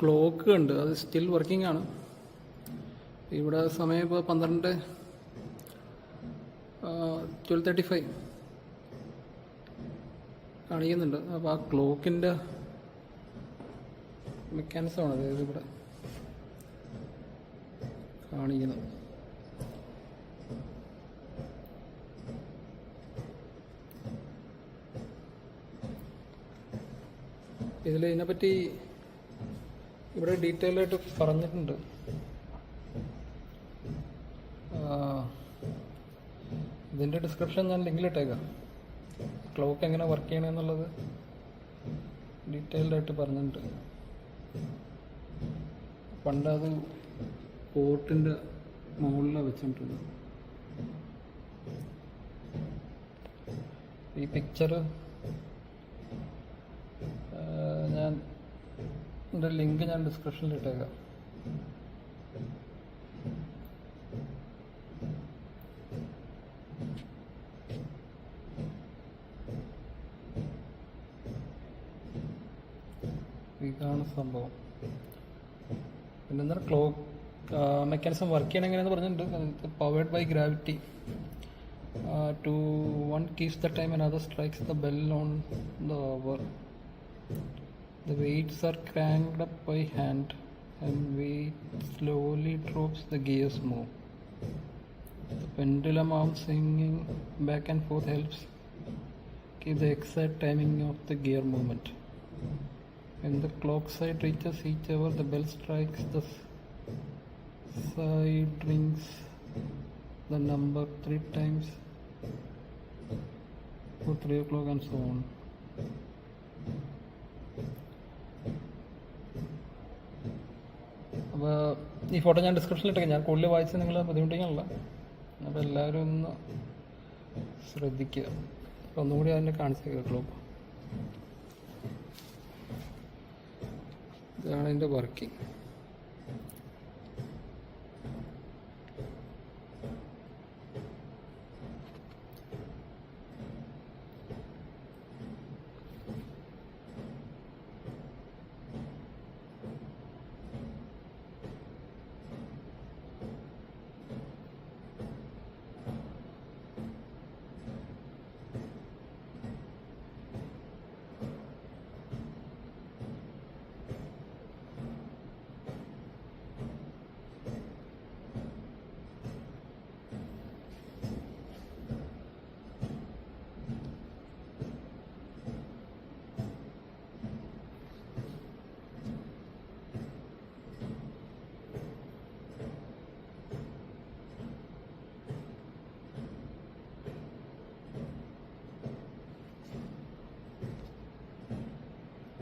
Clock ഉണ്ട്, അത് still working ആണ്. ഇവിടെ സമയം ഇപ്പോൾ 12:35 കാണിക്കുന്നുണ്ട്. അപ്പോൾ ആ ക്ലോക്കിൻ്റെ മെക്കാനിസമാണ് അതായത് ഇവിടെ കാണിക്കുന്നത്. ഇതിനെപ്പറ്റി ഇവിടെ ഡീറ്റെയിൽ ആയിട്ട് പറഞ്ഞിട്ടുണ്ട്. ഇതിൻ്റെ ഡിസ്ക്രിപ്ഷൻ ഞാൻ ലിങ്കിലിട്ടേക്കാം. ക്ലോക്ക് എങ്ങനെ വർക്ക് ചെയ്യണമെന്നുള്ളത് ഡീറ്റെയിൽഡ് ആയിട്ട് പറഞ്ഞിട്ടുണ്ട്. പണ്ടത് പോർട്ടിൻ്റെ മുകളിലാണ് വെച്ചിട്ടുണ്ട്. ഈ പിക്ചർ ഇതിൻ്റെ ലിങ്ക് ഞാൻ ഡിസ്ക്രിപ്ഷനിൽ ഇട്ടേക്കാം. ഇതാണ് സംഭവം. പിന്നെ എന്താണ് ക്ലോക്ക് മെക്കാനിസം വർക്ക് ചെയ്യണം എങ്ങനെയാണെന്ന് പറഞ്ഞിട്ടുണ്ട്. Powered by gravity. To one keeps the time and other strikes the bell on the hour. The weights are cranked up by hand and weight slowly drops, the gears move. The pendulum arm swinging back and forth helps keep the exact timing of the gear movement. When the clock side reaches each hour, the bell strikes, the side rings the number 3 times for 3 o'clock and so on. അപ്പോൾ ഈ photo ഞാൻ ഡിസ്ക്രിപ്ഷനിൽ ഇട്ടേക്കാം. ഞാൻ കൂടുതൽ വായിച്ച് നിങ്ങൾ ബുദ്ധിമുട്ടിക്കാനുള്ള. അപ്പോൾ എല്ലാവരും ഒന്ന് ശ്രദ്ധിക്കുക. അപ്പോൾ ഒന്നും കൂടി അതിനെ കാണിച്ചേക്കുക ക്ലോക്ക്. ഇതാണ് അതിൻ്റെ വർക്കിംഗ്.